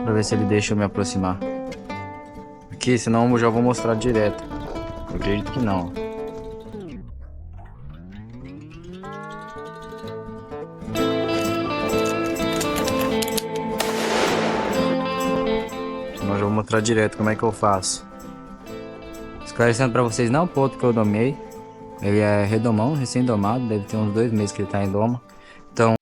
Pra ver se ele deixa eu me aproximar. Aqui, senão eu já vou mostrar direto. Eu acredito que não. Senão eu já vou mostrar direto como é que eu faço. Esclarecendo pra vocês, não o ponto que eu domei. Ele é redomão, recém-domado. Deve ter uns 2 meses que ele tá em doma. Então...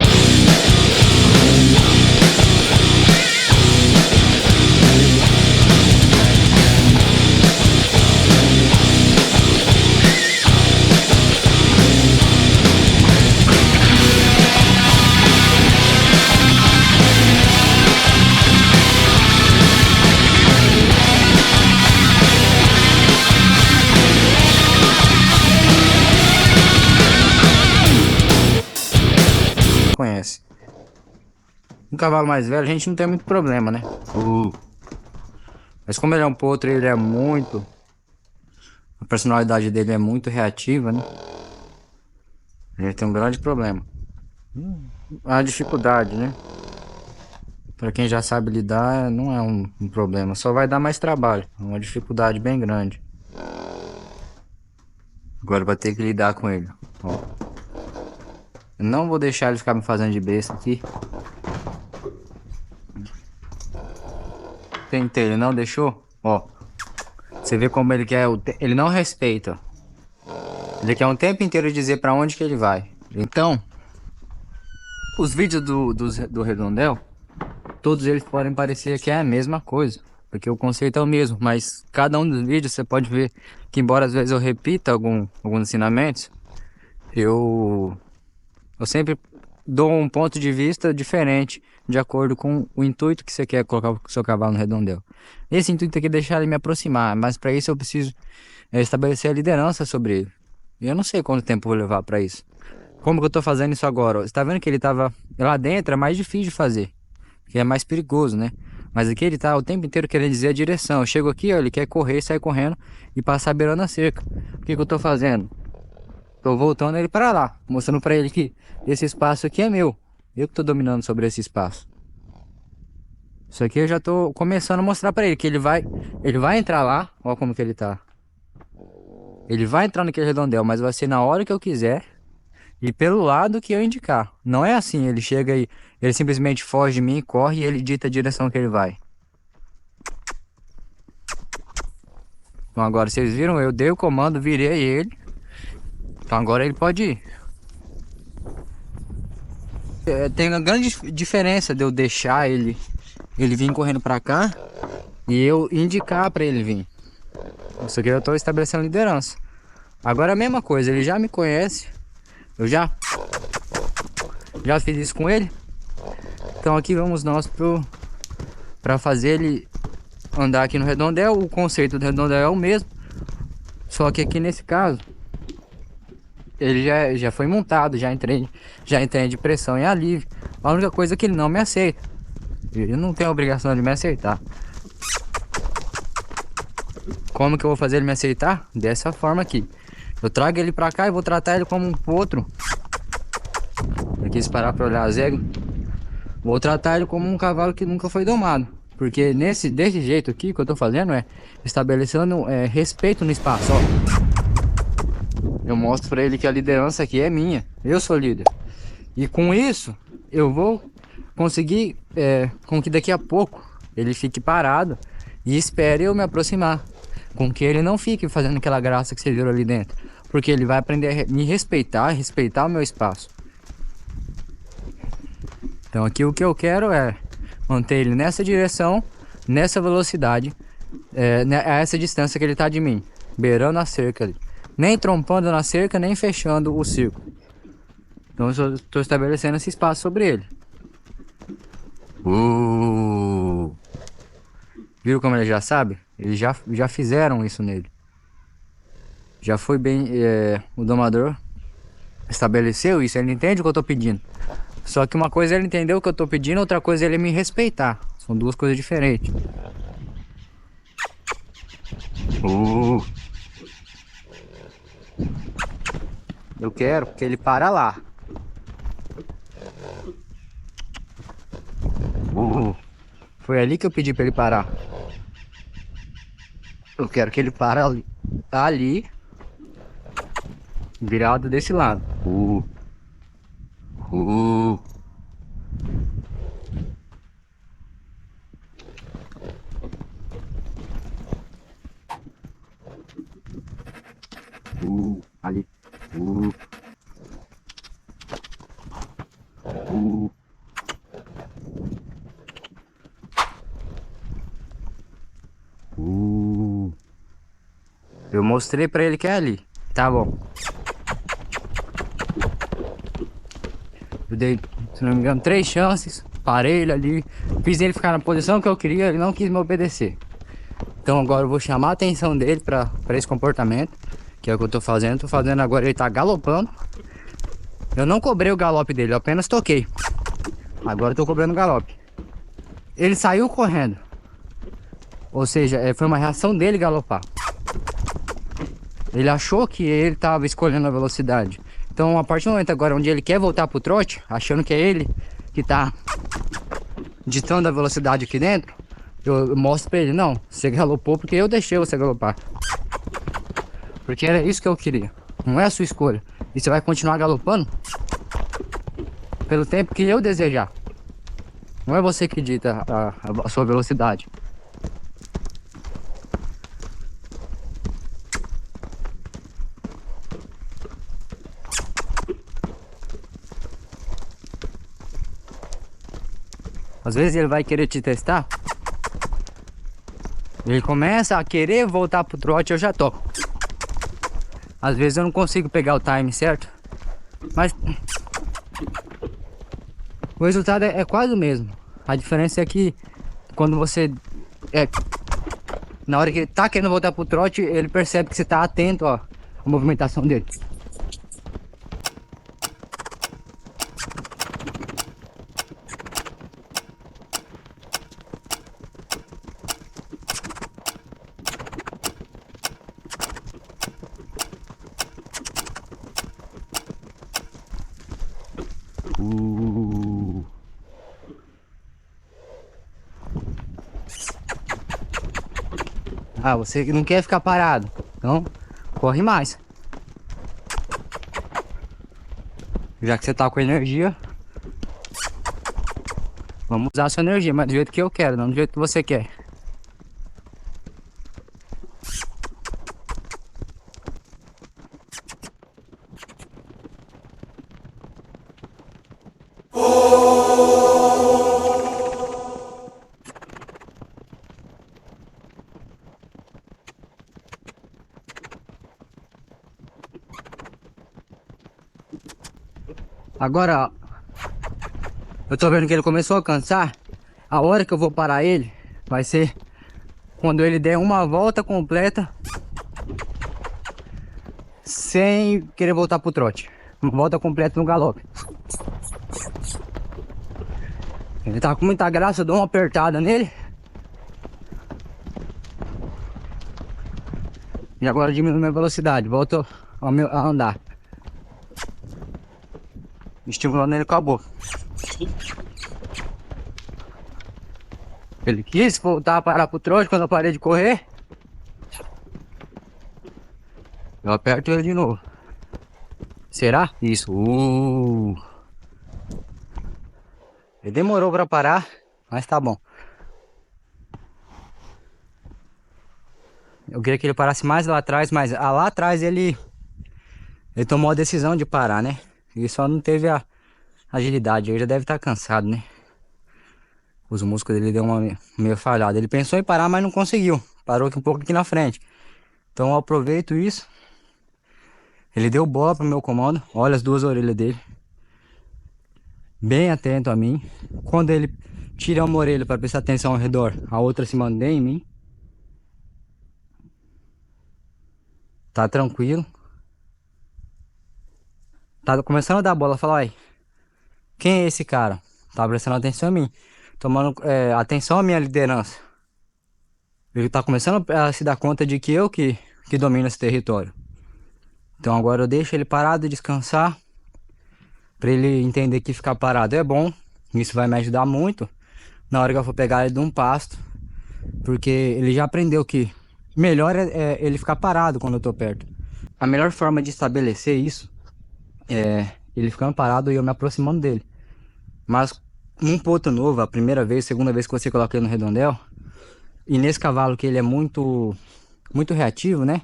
conhece. Um cavalo mais velho a gente não tem muito problema, né? Mas como ele é um potro, ele é muito... A personalidade dele é muito reativa, né? Ele tem um grande problema. A dificuldade, né? Pra quem já sabe lidar, não é um problema. Só vai dar mais trabalho. É uma dificuldade bem grande. Agora vai ter que lidar com ele. Ó. Eu não vou deixar ele ficar me fazendo de besta aqui. Tentei, ele não deixou. Ó. Você vê como ele quer. Ele não respeita. Ele quer o tempo inteiro dizer pra onde que ele vai. Então, os vídeos do Redondel, todos eles podem parecer que é a mesma coisa, porque o conceito é o mesmo, mas cada um dos vídeos você pode ver que, embora às vezes eu repita alguns ensinamentos, eu sempre dou um ponto de vista diferente, de acordo com o intuito que você quer colocar o seu cavalo no redondel. Esse intuito aqui é deixar ele me aproximar, mas para isso eu preciso estabelecer a liderança sobre ele. E eu não sei quanto tempo eu vou levar para isso. Como que eu tô fazendo isso agora? Você tá vendo que ele tava lá dentro, é mais difícil de fazer, porque é mais perigoso, né? Mas aqui ele tá o tempo inteiro querendo dizer a direção. Eu chego aqui, ó, ele quer correr, sair correndo e passar beirando a cerca. O que que eu tô fazendo? Tô voltando ele para lá, mostrando para ele que esse espaço aqui é meu. Eu que tô dominando sobre esse espaço. Isso aqui eu já tô começando a mostrar para ele que ele vai entrar lá. Ó como que ele tá. Ele vai entrar naquele redondel, mas vai ser na hora que eu quiser e pelo lado que eu indicar. Não é assim, ele chega e ele simplesmente foge de mim, corre e ele dita a direção que ele vai. Então agora vocês viram, eu dei o comando, virei ele. Então agora ele pode ir. Tem uma grande diferença de eu deixar ele vir correndo pra cá e eu indicar pra ele vir. Isso aqui eu tô estabelecendo liderança. Agora a mesma coisa, ele já me conhece. Eu já fiz isso com ele. Então aqui vamos nós pra fazer ele andar aqui no redondel. O conceito do redondel é o mesmo, só que aqui nesse caso ele já foi montado, já entrei de pressão e alívio. A única coisa é que ele não me aceita. Ele não tem a obrigação de me aceitar. Como que eu vou fazer ele me aceitar? Dessa forma aqui. Eu trago ele pra cá e vou tratar ele como um potro. Aqui se parar pra olhar as éguas, vou tratar ele como um cavalo que nunca foi domado. Porque desse jeito aqui, o que eu tô fazendo é estabelecendo respeito no espaço, ó. Eu mostro pra ele que a liderança aqui é minha. Eu sou líder. E com isso, eu vou conseguir com que daqui a pouco ele fique parado e espere eu me aproximar. Com que ele não fique fazendo aquela graça que você viu ali dentro. Porque ele vai aprender a me respeitar, respeitar o meu espaço. Então aqui o que eu quero é manter ele nessa direção, nessa velocidade, a essa distância que ele está de mim. Beirando a cerca ali. Nem trompando na cerca, nem fechando o círculo. Então eu estou estabelecendo esse espaço sobre ele. Viu como ele já sabe? Eles já fizeram isso nele. Já foi bem... o domador estabeleceu isso, ele entende o que eu estou pedindo. Só que uma coisa é ele entender o que eu estou pedindo, outra coisa é ele me respeitar. São duas coisas diferentes. Eu quero que ele para lá. Foi ali que eu pedi pra ele parar. Eu quero que ele pare ali, virado desse lado. Uh. Ali. Uh. Uh. Eu mostrei pra ele que é ali. Tá bom. Eu dei, se não me engano, 3 chances. Parei ele ali. Fiz ele ficar na posição que eu queria. Ele não quis me obedecer. Então agora eu vou chamar a atenção dele pra esse comportamento. Que é o que eu tô fazendo. Tô fazendo agora, ele tá galopando. Eu não cobrei o galope dele, eu apenas toquei. Agora eu tô cobrando o galope. Ele saiu correndo. Ou seja, foi uma reação dele galopar. Ele achou que ele tava escolhendo a velocidade. Então a partir do momento agora onde ele quer voltar pro trote, achando que é ele que tá ditando a velocidade aqui dentro, eu mostro pra ele, não, você galopou porque eu deixei você galopar. Porque era isso que eu queria, não é a sua escolha. E você vai continuar galopando pelo tempo que eu desejar. Não é você que dita a sua velocidade. Às vezes ele vai querer te testar. Ele começa a querer voltar pro trote, eu já toco. Às vezes eu não consigo pegar o time certo, mas o resultado é quase o mesmo. A diferença é que quando você na hora que ele tá querendo voltar pro trote, ele percebe que você tá atento à movimentação dele. Ah, você não quer ficar parado, então corre mais. Já que você tá com energia, vamos usar a sua energia, mas do jeito que eu quero, não do jeito que você quer. Agora, ó, eu tô vendo que ele começou a cansar. A hora que eu vou parar ele vai ser quando ele der uma volta completa sem querer voltar pro trote. Uma volta completa no galope. Ele tá com muita graça, eu dou uma apertada nele. E agora diminuo minha velocidade, volto a andar. Estimulando ele com a boca. Ele quis voltar a parar pro trote quando eu parei de correr. Eu aperto ele de novo. Será? Isso. Ele demorou pra parar, mas tá bom. Eu queria que ele parasse mais lá atrás, mas lá atrás ele tomou a decisão de parar, né? Ele só não teve a agilidade, ele já deve estar cansado, né? Os músculos dele deu uma meio falhada. Ele pensou em parar, mas não conseguiu. Parou aqui um pouco aqui na frente. Então eu aproveito isso. Ele deu bola pro meu comando. Olha as duas orelhas dele. Bem atento a mim. Quando ele tira uma orelha para prestar atenção ao redor, a outra se mantém em mim. Tá tranquilo. Tá começando a dar bola. Fala, aí, quem é esse cara? Tá prestando atenção em mim. Tomando atenção à minha liderança. Ele tá começando a se dar conta de que eu que domino esse território. Então agora eu deixo ele parado, descansar. Pra ele entender que ficar parado é bom. Isso vai me ajudar muito. na hora que eu for pegar ele de um pasto, porque ele já aprendeu que melhor é ele ficar parado quando eu tô perto. A melhor forma de estabelecer isso é ele ficando parado e eu me aproximando dele. Mas um ponto novo, a primeira vez, segunda vez que você coloca ele no redondel, e nesse cavalo que ele é muito reativo, né?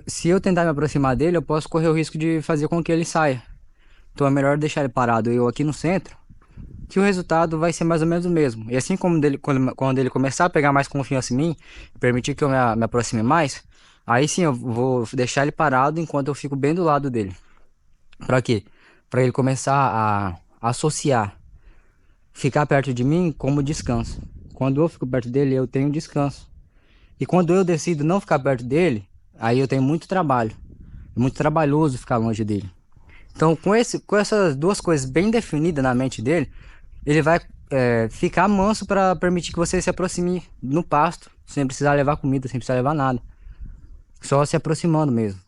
Se eu tentar me aproximar dele, eu posso correr o risco de fazer com que ele saia. Então é melhor deixar ele parado eu aqui no centro, que o resultado vai ser mais ou menos o mesmo. E assim como quando ele começar a pegar mais confiança em mim, permitir que eu me aproxime mais, aí sim eu vou deixar ele parado enquanto eu fico bem do lado dele. Para quê? Para ele começar a associar ficar perto de mim como descanso. Quando eu fico perto dele, eu tenho descanso. E quando eu decido não ficar perto dele, aí eu tenho muito trabalho. É muito trabalhoso ficar longe dele. Então, com essas duas coisas bem definidas na mente dele, ele vai ficar manso para permitir que você se aproxime no pasto, sem precisar levar comida, sem precisar levar nada. Só se aproximando mesmo.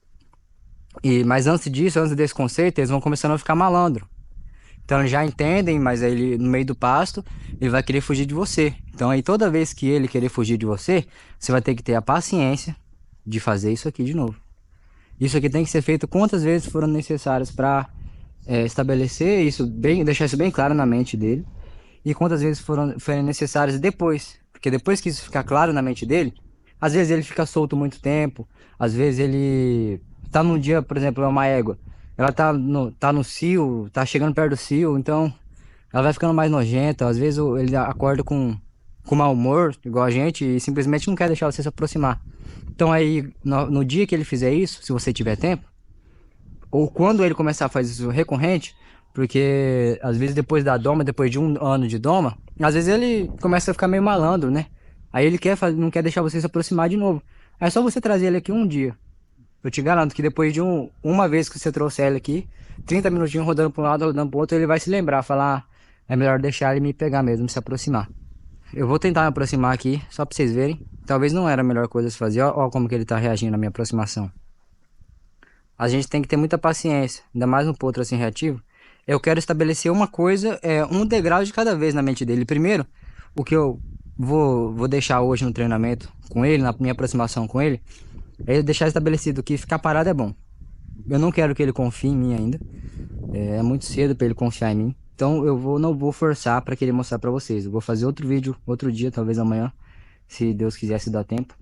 Mas antes disso, antes desse conceito, eles vão começando a ficar malandro. Então eles já entendem, mas aí ele, no meio do pasto, ele vai querer fugir de você. Então aí toda vez que ele querer fugir de você, você vai ter que ter a paciência de fazer isso aqui de novo. Isso aqui tem que ser feito quantas vezes foram necessárias para estabelecer isso bem, deixar isso bem claro na mente dele. E quantas vezes forem necessárias depois. Porque depois que isso ficar claro na mente dele, às vezes ele fica solto muito tempo, às vezes ele tá num dia, por exemplo, é uma égua. Ela tá no cio, tá chegando perto do cio, então ela vai ficando mais nojenta. Às vezes ele acorda com mau humor, igual a gente, e simplesmente não quer deixar você se aproximar. Então aí, no dia que ele fizer isso, se você tiver tempo, ou quando ele começar a fazer isso recorrente, porque às vezes depois da doma, depois de um ano de doma, às vezes ele começa a ficar meio malandro, né? Aí ele não quer deixar você se aproximar de novo. Aí é só você trazer ele aqui um dia. Eu te garanto que depois de uma vez que você trouxer ele aqui, 30 minutinhos rodando para um lado, rodando para o outro, ele vai se lembrar, falar, é melhor deixar ele me pegar mesmo, se aproximar. Eu vou tentar me aproximar aqui, só para vocês verem. Talvez não era a melhor coisa a se fazer, ó como que ele tá reagindo na minha aproximação. A gente tem que ter muita paciência, ainda mais um potro assim reativo. Eu quero estabelecer uma coisa, um degrau de cada vez na mente dele. Primeiro, o que eu vou deixar hoje no treinamento com ele, na minha aproximação com ele, é deixar estabelecido que ficar parado é bom. Eu não quero que ele confie em mim ainda. É muito cedo para ele confiar em mim. Então não vou forçar para querer mostrar para vocês. Eu vou fazer outro vídeo, outro dia, talvez amanhã, se Deus quiser, se dar tempo,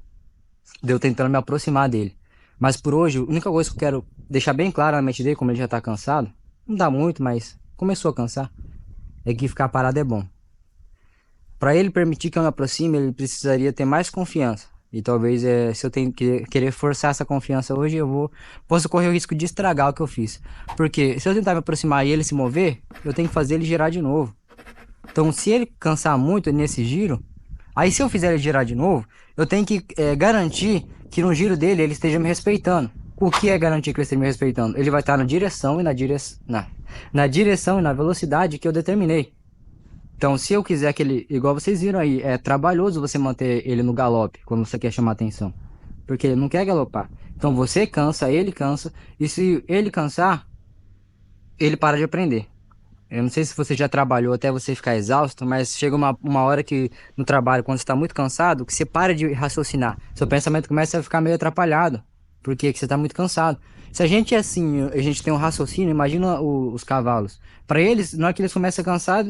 de eu tentando me aproximar dele. Mas por hoje, a única coisa que eu quero deixar bem claro na mente dele, como ele já tá cansado, não dá muito, mas começou a cansar, é que ficar parado é bom. Para ele permitir que eu me aproxime, ele precisaria ter mais confiança. E talvez se eu tenho que querer forçar essa confiança hoje, posso correr o risco de estragar o que eu fiz. Porque se eu tentar me aproximar e ele se mover, eu tenho que fazer ele girar de novo. Então se ele cansar muito nesse giro, aí se eu fizer ele girar de novo, eu tenho que garantir que no giro dele ele esteja me respeitando. O que é garantir que ele esteja me respeitando? Ele vai estar na direção e na direção e na velocidade que eu determinei. Então, se eu quiser que ele, igual vocês viram aí, é trabalhoso você manter ele no galope quando você quer chamar atenção, porque ele não quer galopar. Então, você cansa, ele cansa, e se ele cansar, ele para de aprender. Eu não sei se você já trabalhou até você ficar exausto, mas chega uma hora que no trabalho, quando você está muito cansado, que você para de raciocinar. Seu pensamento começa a ficar meio atrapalhado, porque você está muito cansado. Se a gente é assim, a gente tem um raciocínio, imagina os cavalos. Para eles, na hora que eles começam a cansar,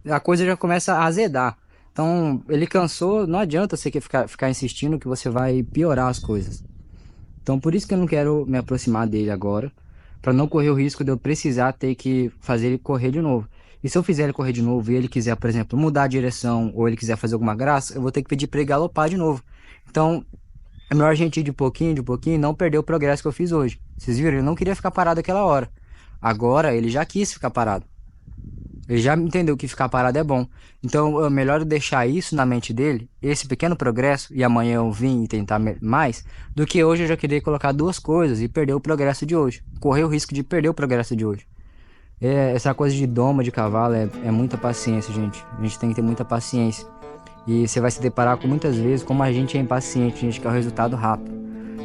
a coisa já começa a azedar. Então, ele cansou, não adianta você ficar insistindo que você vai piorar as coisas. Então, por isso que eu não quero me aproximar dele agora, para não correr o risco de eu precisar ter que fazer ele correr de novo. E se eu fizer ele correr de novo e ele quiser, por exemplo, mudar a direção ou ele quiser fazer alguma graça, eu vou ter que pedir para ele galopar de novo. Então, é melhor a gente ir de pouquinho e não perder o progresso que eu fiz hoje. Vocês viram? Ele não queria ficar parado aquela hora. Agora, ele já quis ficar parado. Ele já entendeu que ficar parado é bom. Então é melhor deixar isso na mente dele, esse pequeno progresso, e amanhã eu vim e tentar mais, do que hoje eu já querer colocar duas coisas e perder o progresso de hoje. Correr o risco de perder o progresso de hoje. Essa coisa de doma de cavalo é muita paciência, gente. A gente tem que ter muita paciência. E você vai se deparar com muitas vezes como a gente é impaciente, a gente quer o resultado rápido.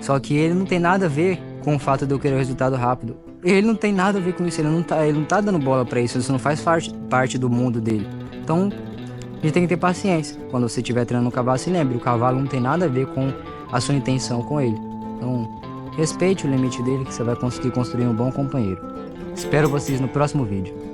Só que ele não tem nada a ver com o fato de eu querer o resultado rápido. Ele não tem nada a ver com isso, ele não tá dando bola pra isso não faz parte do mundo dele. Então, A gente tem que ter paciência. Quando você estiver treinando um cavalo, se lembre, o cavalo não tem nada a ver com a sua intenção com ele. Então, respeite o limite dele que você vai conseguir construir um bom companheiro. Espero vocês no próximo vídeo.